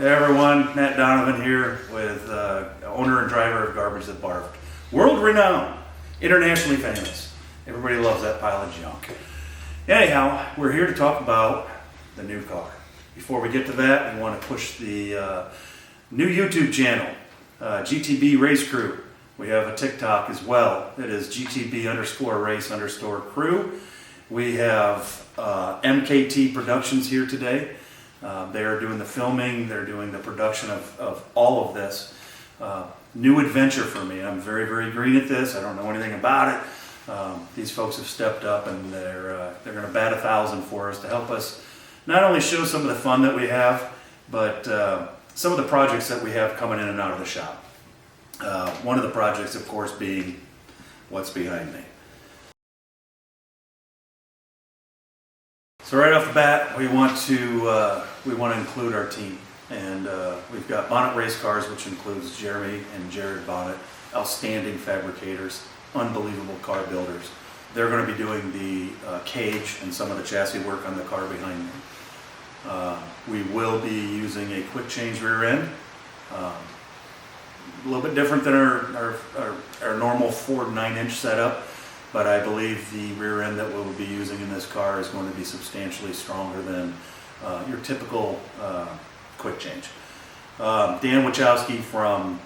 Hey everyone, Matt Donovan here with owner and driver of Garbage That Barfed. World renowned, internationally famous. Everybody loves that pile of junk. Anyhow, we're here to talk about the new car. Before we get to that, we want to push the new YouTube channel, GTB Race Crew. We have a TikTok as well. It is GTB_race_crew. We have MKtProductions here today. They are doing the filming, they're doing the production of all of this. New adventure for me. I'm very, very green at this. I don't know anything about it. These folks have stepped up and they're going to bat 1,000 for us to help us not only show some of the fun that we have, but some of the projects that we have coming in and out of the shop. One of the projects, of course, being what's behind me. So right off the bat, we want to include our team, and we've got Bonnet Race Cars, which includes Jeremy and Jared Bonnet, outstanding fabricators, unbelievable car builders. They're going to be doing the cage and some of the chassis work on the car behind me. We will be using a quick change rear end, a little bit different than our normal Ford 9-inch setup. But I believe the rear end that we'll be using in this car is going to be substantially stronger than your typical quick change. Dan Wachowski from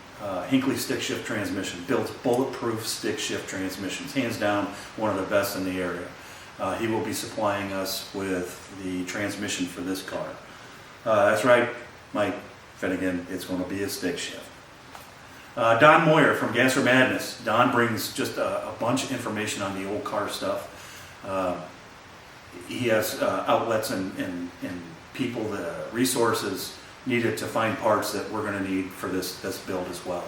Hinckley Stick Shift Transmission builds bulletproof stick shift transmissions, hands down one of the best in the area. He will be supplying us with the transmission for this car. That's right, Mike Finnegan, it's going to be a stick shift. Don Moyer from Gasser Madness. Don brings just a bunch of information on the old car stuff. He has outlets and people, the resources needed to find parts that we're going to need for this build as well.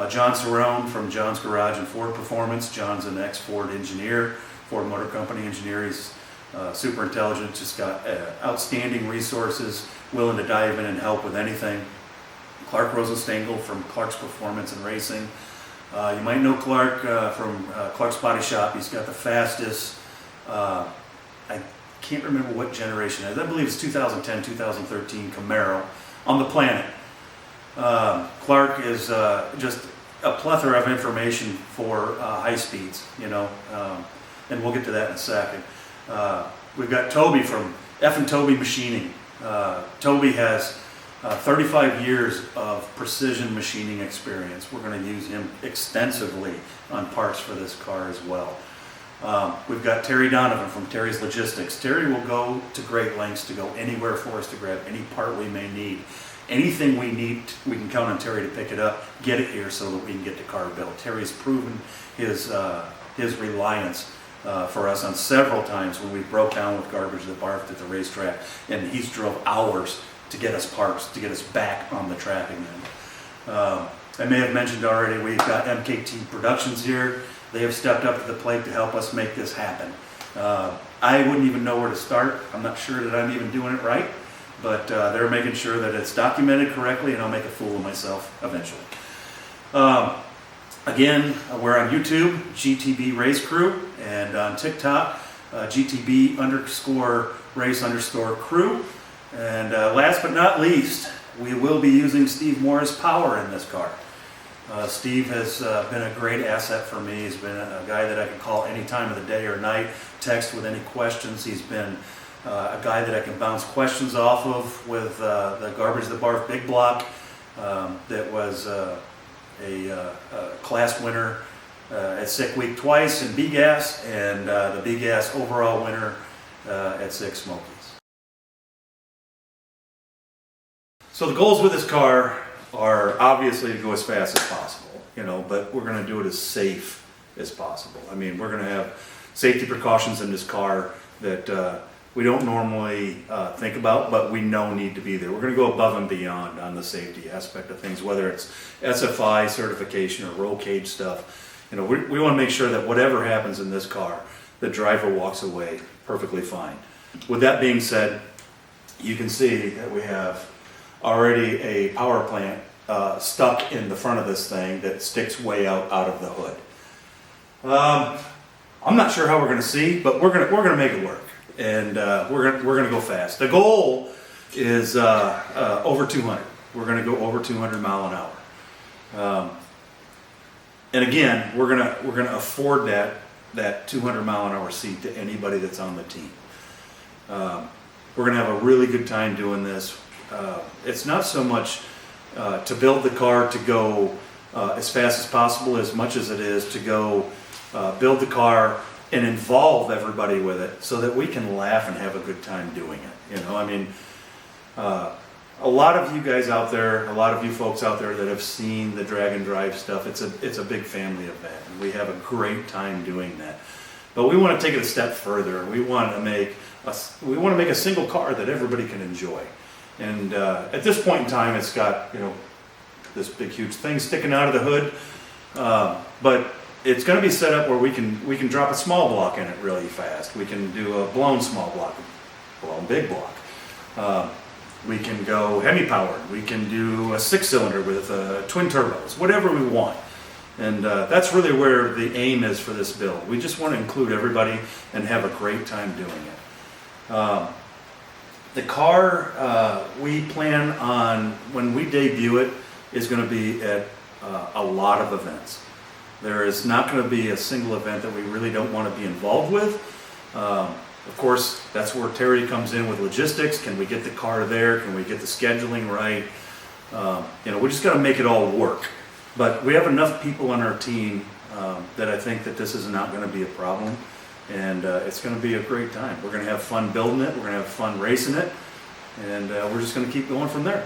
John Cerrone from John's Garage and Ford Performance. John's an ex-Ford engineer, Ford Motor Company engineer. He's super intelligent, just got outstanding resources, willing to dive in and help with anything. Clark Rosenstengel from Clark's Performance and Racing. You might know Clark from Clark's Body Shop. He's got the fastest, I can't remember what generation it is. I believe it's 2010, 2013 Camaro on the planet. Clark is just a plethora of information for high speeds, you know, and we'll get to that in a second. We've got Toby from F & Toby Machining. Toby has 35 years of precision machining experience. We're going to use him extensively on parts for this car as well. We've got Terry Donovan from Terry's Logistics. Terry will go to great lengths to go anywhere for us to grab any part we may need. Anything we need, we can count on Terry to pick it up, get it here so that we can get the car built. Terry's proven his reliance for us on several times when we broke down with Garbage That Barfed at the racetrack, and he's drove hours to get us parts, to get us back on the track again. I may have mentioned already, we've got MKtProductions here. They have stepped up to the plate to help us make this happen. I wouldn't even know where to start. I'm not sure that I'm even doing it right, but they're making sure that it's documented correctly, and I'll make a fool of myself eventually. Again, we're on YouTube, GTB Race Crew, and on TikTok, GTB_race_crew. And last but not least, we will be using Steve Morris power in this car. Steve has been a great asset for me. He's been a guy that I can call any time of the day or night, text with any questions. He's been a guy that I can bounce questions off of with the Garbage That Barfed Big Block that was a class winner at Sick Week twice in BGAS, and the BGAS overall winner at Six Smokies. So the goals with this car are obviously to go as fast as possible, you know, but we're going to do it as safe as possible. I mean, we're going to have safety precautions in this car that we don't normally think about, but we know need to be there. We're going to go above and beyond on the safety aspect of things, whether it's SFI certification or roll cage stuff. You know, we want to make sure that whatever happens in this car, the driver walks away perfectly fine. With that being said, you can see that we have already a power plant stuck in the front of this thing that sticks way out of the hood. I'm not sure how we're going to see, but we're going to make it work, and we're going to go fast. The goal is over 200. we're going to go over 200 mile an hour. And again, we're gonna afford that 200 mile an hour seat to anybody that's on the team. We're gonna have a really good time doing this. It's not so much to build the car to go as fast as possible, as much as it is to go build the car and involve everybody with it, so that we can laugh and have a good time doing it. You know, I mean, a lot of you guys out there, a lot of you folks out there that have seen the drag and drive stuff, it's a big family event, and we have a great time doing that. But we want to take it a step further. We want to make a single car that everybody can enjoy. And at this point in time, it's got, you know, this big huge thing sticking out of the hood, but it's going to be set up where we can drop a small block in it really fast. We can do a blown small block, blown big block. We can go hemi-powered. We can do a 6-cylinder with twin turbos, whatever we want. And that's really where the aim is for this build. We just want to include everybody and have a great time doing it. The car, we plan on, when we debut it, is going to be at a lot of events. There is not going to be a single event that we really don't want to be involved with. Of course, that's where Terry comes in with logistics. Can we get the car there? Can we get the scheduling right? You know, we just got to make it all work. But we have enough people on our team that I think that this is not going to be a problem. And it's going to be a great time. We're going to have fun building it. We're going to have fun racing it. And we're just going to keep going from there.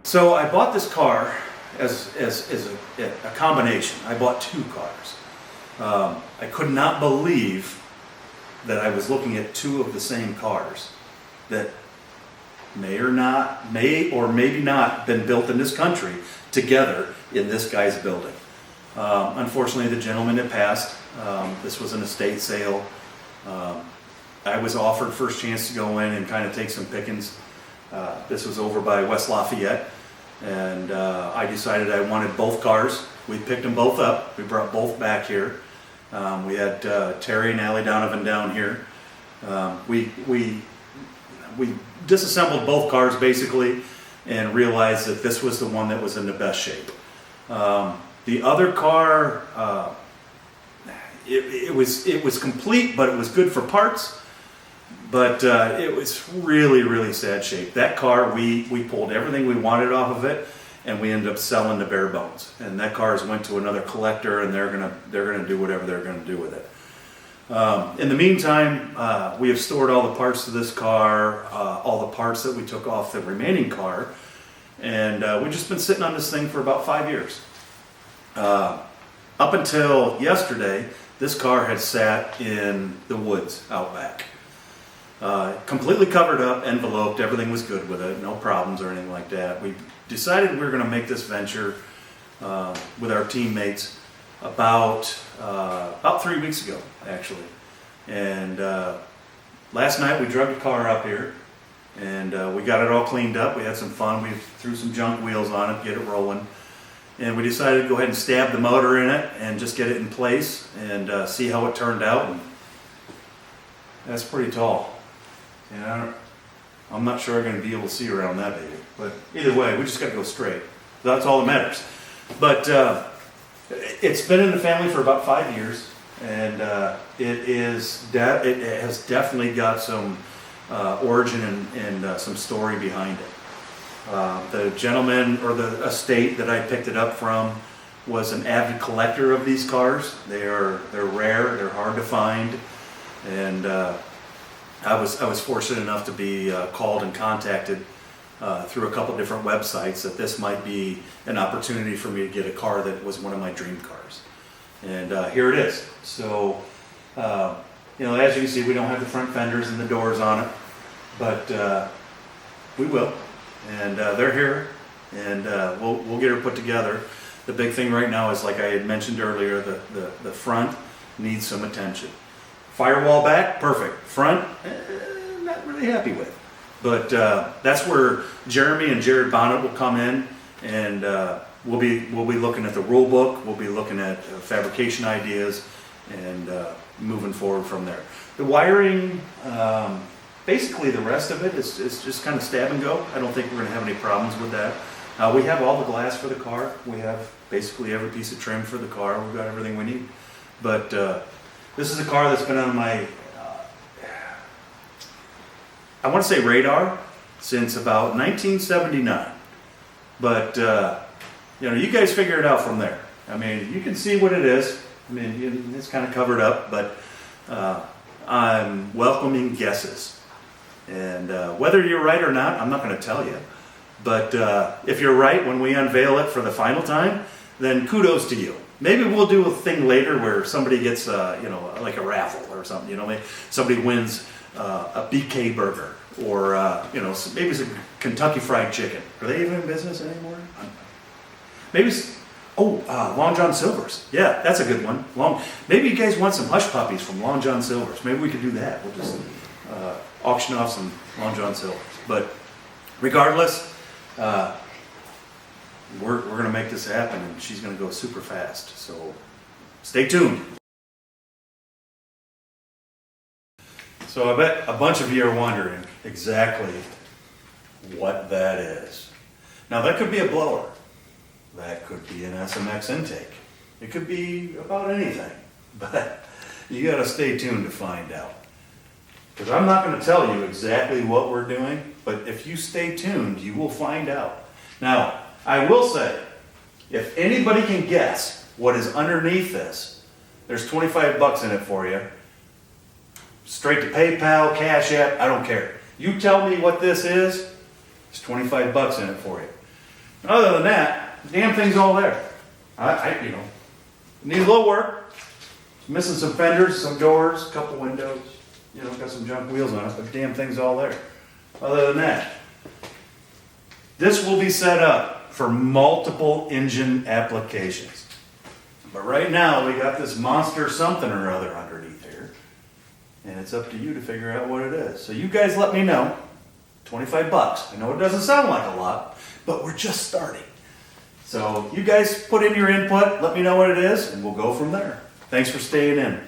So I bought this car as a combination. I bought 2 cars. I could not believe that I was looking at 2 of the same cars that may or maybe not been built in this country together in this guy's building. Unfortunately, the gentleman had passed. This was an estate sale. I was offered first chance to go in and kind of take some pickings. This was over by West Lafayette, and I decided I wanted both cars. We picked them both up. We brought both back here. We had Terry and Allie Donovan down here. We disassembled both cars basically and realized that this was the one that was in the best shape. The other car, it was complete, but it was good for parts. But it was really sad shape. That car, we pulled everything we wanted off of it, and we ended up selling the bare bones. And that car went to another collector, and they're gonna do whatever they're gonna do with it. In the meantime, we have stored all the parts to this car, all the parts that we took off the remaining car, and we've just been sitting on this thing for about 5 years. Up until yesterday, this car had sat in the woods out back. Completely covered up, enveloped, everything was good with it, no problems or anything like that. We decided we were going to make this venture with our teammates about 3 weeks ago, actually. And last night we drug the car up here, and we got it all cleaned up. We had some fun. We threw some junk wheels on it, get it rolling. And we decided to go ahead and stab the motor in it and just get it in place and see how it turned out. And that's pretty tall. And I'm not sure I'm going to be able to see around that baby. But either way, we just got to go straight. That's all that matters. But it's been in the family for about 5 years, and it has definitely got some origin and some story behind it. The gentleman or the estate that I picked it up from was an avid collector of these cars. They're rare, they're hard to find, and I was fortunate enough to be called and contacted through a couple different websites that this might be an opportunity for me to get a car that was one of my dream cars. And here it is. So, you know, as you can see, we don't have the front fenders and the doors on it, but we will. And they're here, and we'll get her put together. The big thing right now is, like I had mentioned earlier, the front needs some attention. Firewall back, perfect. Front, not really happy with. But that's where Jeremy and Jared Bonnet will come in, and we'll be looking at the rule book. We'll be looking at fabrication ideas, and moving forward from there. The wiring, basically the rest of it is just kind of stab and go. I don't think we're going to have any problems with that. We have all the glass for the car. We have basically every piece of trim for the car. We've got everything we need. But this is a car that's been on my, I want to say radar since about 1979. But, you guys figure it out from there. I mean, you can see what it is. I mean, it's kind of covered up, but I'm welcoming guesses. And whether you're right or not, I'm not going to tell you. But if you're right when we unveil it for the final time, then kudos to you. Maybe we'll do a thing later where somebody gets, like a raffle or something. Maybe somebody wins a BK burger or, maybe some Kentucky Fried Chicken. Are they even in business anymore? Maybe, Long John Silver's. Yeah, that's a good one. Maybe you guys want some hush puppies from Long John Silver's. Maybe we could do that. We'll just auction off some Long John Silver's. But regardless, we're going to make this happen, and she's going to go super fast. So stay tuned. So I bet a bunch of you are wondering exactly what that is. Now that could be a blower. That could be an SMX intake. It could be about anything. But you got to stay tuned to find out. Because I'm not going to tell you exactly what we're doing, but if you stay tuned, you will find out. Now, I will say, if anybody can guess what is underneath this, there's 25 bucks in it for you. Straight to PayPal, Cash App, I don't care. You tell me what this is, there's 25 bucks in it for you. Other than that, the damn thing's all there. Need a little work. Missing some fenders, some doors, a couple windows. Got some junk wheels on it, but the damn thing's all there. Other than that, this will be set up for multiple engine applications. But right now, we got this monster something or other underneath here. And it's up to you to figure out what it is. So you guys let me know. 25 bucks. I know it doesn't sound like a lot, but we're just starting. So you guys put in your input, let me know what it is, and we'll go from there. Thanks for staying in.